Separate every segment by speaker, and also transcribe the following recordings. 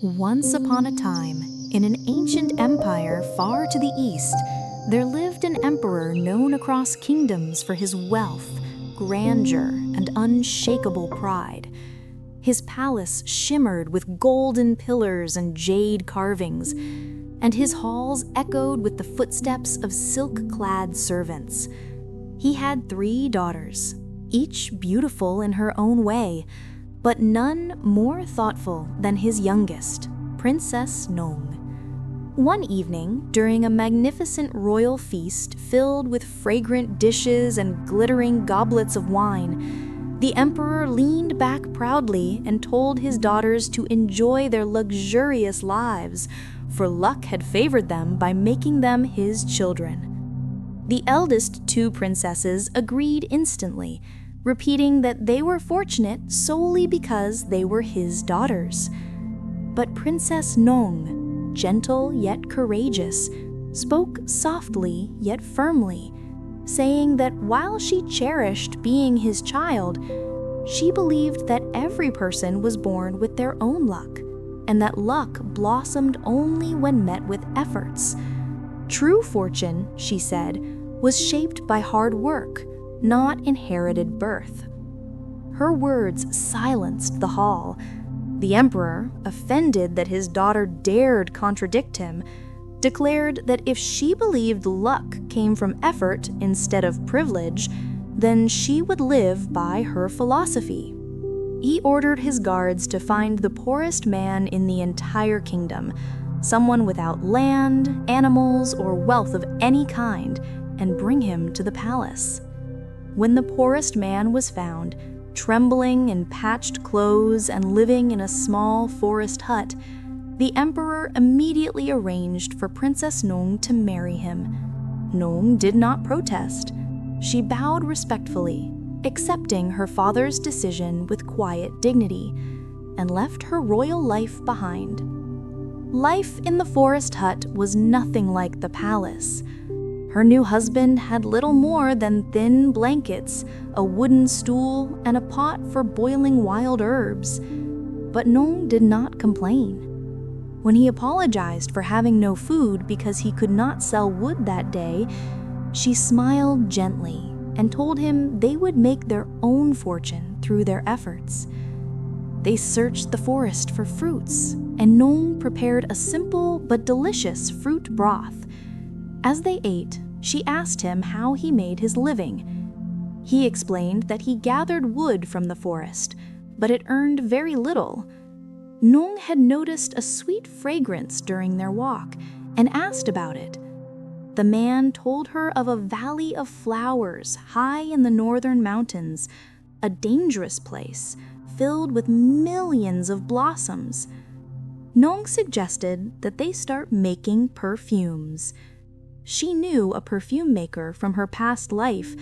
Speaker 1: Once upon a time, in an ancient empire far to the east, there lived an emperor known across kingdoms for his wealth, grandeur, and unshakable pride. His palace shimmered with golden pillars and jade carvings, and his halls echoed with the footsteps of silk-clad servants. He had 3 daughters, each beautiful in her own way, but none more thoughtful than his youngest, Princess Nong. One evening, during a magnificent royal feast filled with fragrant dishes and glittering goblets of wine, the emperor leaned back proudly and told his daughters to enjoy their luxurious lives, for luck had favored them by making them his children. The eldest 2 princesses agreed instantly, repeating that they were fortunate solely because they were his daughters. But Princess Nong, gentle yet courageous, spoke softly yet firmly, saying that while she cherished being his child, she believed that every person was born with their own luck, and that luck blossomed only when met with efforts. True fortune, she said, was shaped by hard work, not inherited birth. Her words silenced the hall. The emperor, offended that his daughter dared contradict him, declared that if she believed luck came from effort instead of privilege, then she would live by her philosophy. He ordered his guards to find the poorest man in the entire kingdom, someone without land, animals, or wealth of any kind, and bring him to the palace. When the poorest man was found, trembling in patched clothes and living in a small forest hut, the emperor immediately arranged for Princess Nong to marry him. Nong did not protest. She bowed respectfully, accepting her father's decision with quiet dignity, and left her royal life behind. Life in the forest hut was nothing like the palace. Her new husband had little more than thin blankets, a wooden stool, and a pot for boiling wild herbs. But Nong did not complain. When he apologized for having no food because he could not sell wood that day, she smiled gently and told him they would make their own fortune through their efforts. They searched the forest for fruits, and Nong prepared a simple but delicious fruit broth. As they ate, she asked him how he made his living. He explained that he gathered wood from the forest, but it earned very little. Nong had noticed a sweet fragrance during their walk and asked about it. The man told her of a valley of flowers high in the northern mountains, a dangerous place filled with millions of blossoms. Nong suggested that they start making perfumes. She knew a perfume maker from her past life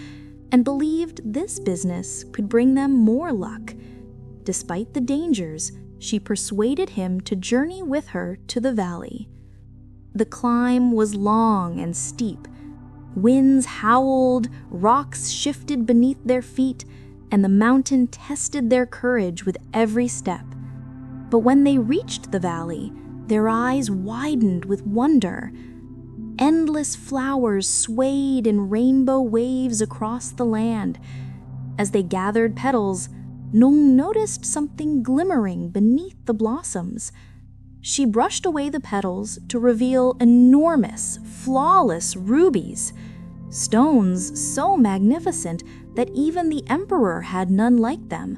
Speaker 1: and believed this business could bring them more luck. Despite the dangers, she persuaded him to journey with her to the valley. The climb was long and steep. Winds howled, rocks shifted beneath their feet, and the mountain tested their courage with every step. But when they reached the valley, their eyes widened with wonder. Endless flowers swayed in rainbow waves across the land. As they gathered petals, Nong noticed something glimmering beneath the blossoms. She brushed away the petals to reveal enormous, flawless rubies, stones so magnificent that even the emperor had none like them.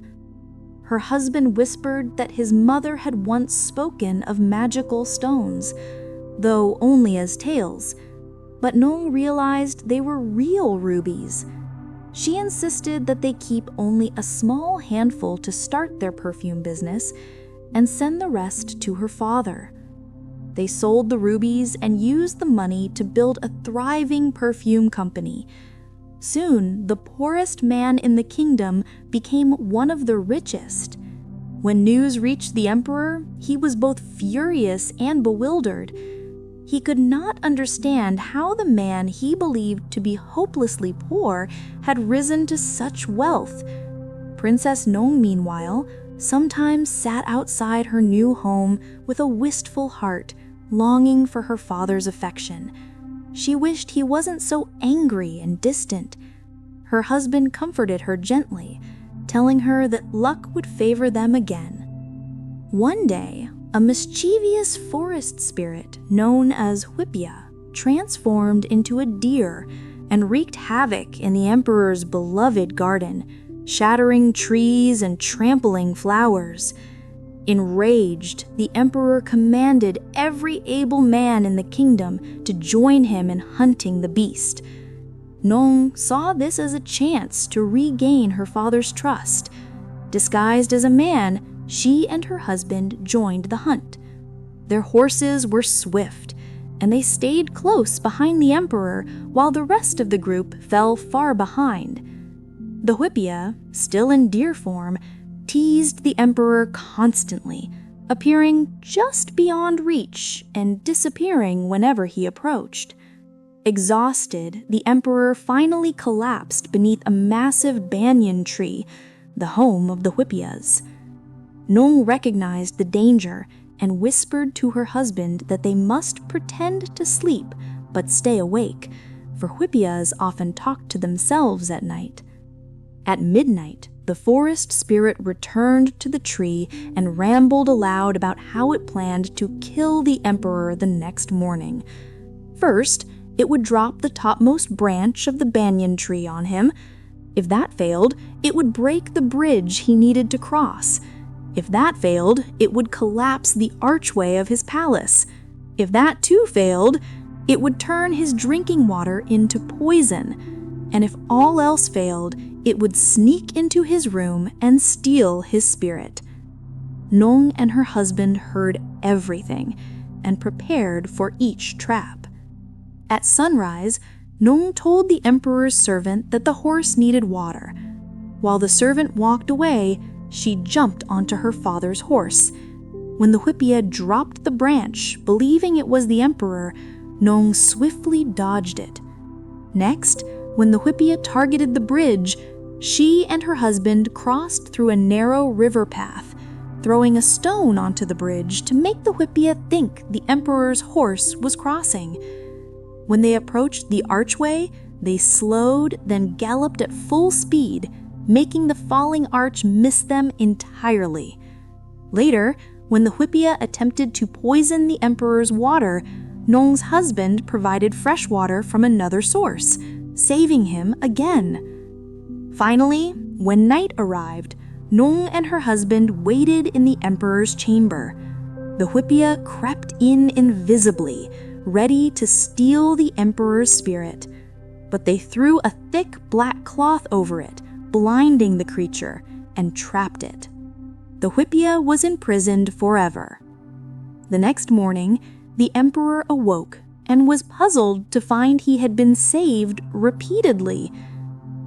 Speaker 1: Her husband whispered that his mother had once spoken of magical stones, though only as tales, but Nong realized they were real rubies. She insisted that they keep only a small handful to start their perfume business and send the rest to her father. They sold the rubies and used the money to build a thriving perfume company. Soon, the poorest man in the kingdom became one of the richest. When news reached the emperor, he was both furious and bewildered. He could not understand how the man he believed to be hopelessly poor had risen to such wealth. Princess Nong, meanwhile, sometimes sat outside her new home with a wistful heart, longing for her father's affection. She wished he wasn't so angry and distant. Her husband comforted her gently, telling her that luck would favor them again. One day, a mischievous forest spirit known as Hpía transformed into a deer and wreaked havoc in the emperor's beloved garden, shattering trees and trampling flowers. Enraged, the emperor commanded every able man in the kingdom to join him in hunting the beast. Nong saw this as a chance to regain her father's trust. Disguised as a man, she and her husband joined the hunt. Their horses were swift, and they stayed close behind the emperor while the rest of the group fell far behind. The Hpía, still in deer form, teased the emperor constantly, appearing just beyond reach and disappearing whenever he approached. Exhausted, the emperor finally collapsed beneath a massive banyan tree, the home of the Hpías. Nong recognized the danger and whispered to her husband that they must pretend to sleep but stay awake, for Hpías often talked to themselves at night. At midnight, the forest spirit returned to the tree and rambled aloud about how it planned to kill the emperor the next morning. First, it would drop the topmost branch of the banyan tree on him. If that failed, it would break the bridge he needed to cross. If that failed, it would collapse the archway of his palace. If that too failed, it would turn his drinking water into poison. And if all else failed, it would sneak into his room and steal his spirit. Nong and her husband heard everything and prepared for each trap. At sunrise, Nong told the emperor's servant that the horse needed water. While the servant walked away, she jumped onto her father's horse. When the Hpía dropped the branch, believing it was the emperor, Nong swiftly dodged it. Next, when the Hpía targeted the bridge, she and her husband crossed through a narrow river path, throwing a stone onto the bridge to make the Hpía think the emperor's horse was crossing. When they approached the archway, they slowed, then galloped at full speed, making the falling arch miss them entirely. Later, when the Hpía attempted to poison the emperor's water, Nong's husband provided fresh water from another source, saving him again. Finally, when night arrived, Nong and her husband waited in the emperor's chamber. The Hpía crept in invisibly, ready to steal the emperor's spirit. But they threw a thick black cloth over it, blinding the creature, and trapped it. The Hpía was imprisoned forever. The next morning, the emperor awoke and was puzzled to find he had been saved repeatedly.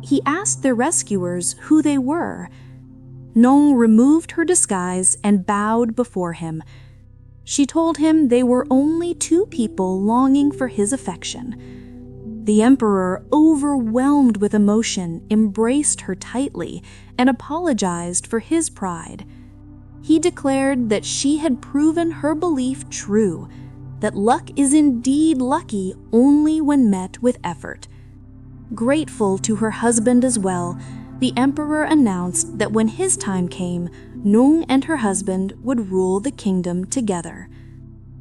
Speaker 1: He asked their rescuers who they were. Nong removed her disguise and bowed before him. She told him they were only two people longing for his affection. The emperor, overwhelmed with emotion, embraced her tightly and apologized for his pride. He declared that she had proven her belief true, that luck is indeed lucky only when met with effort. Grateful to her husband as well, the emperor announced that when his time came, Nong and her husband would rule the kingdom together.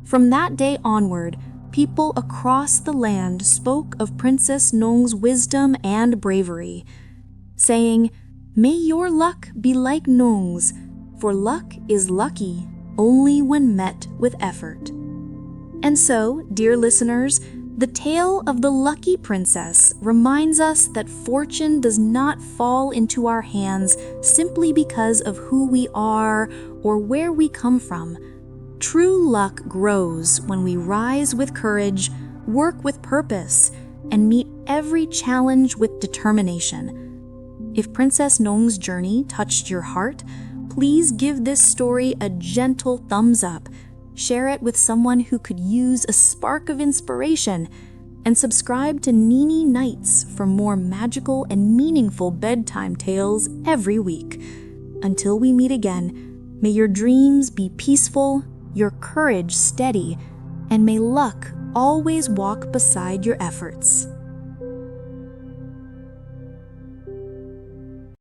Speaker 1: From that day onward, people across the land spoke of Princess Nong's wisdom and bravery, saying, "May your luck be like Nong's, for luck is lucky only when met with effort." And so, dear listeners, the tale of the lucky princess reminds us that fortune does not fall into our hands simply because of who we are or where we come from. True luck grows when we rise with courage, work with purpose, and meet every challenge with determination. If Princess Nong's journey touched your heart, please give this story a gentle thumbs up, share it with someone who could use a spark of inspiration, and subscribe to Nini Nights for more magical and meaningful bedtime tales every week. Until we meet again, may your dreams be peaceful, your courage steady, and may luck always walk beside your efforts.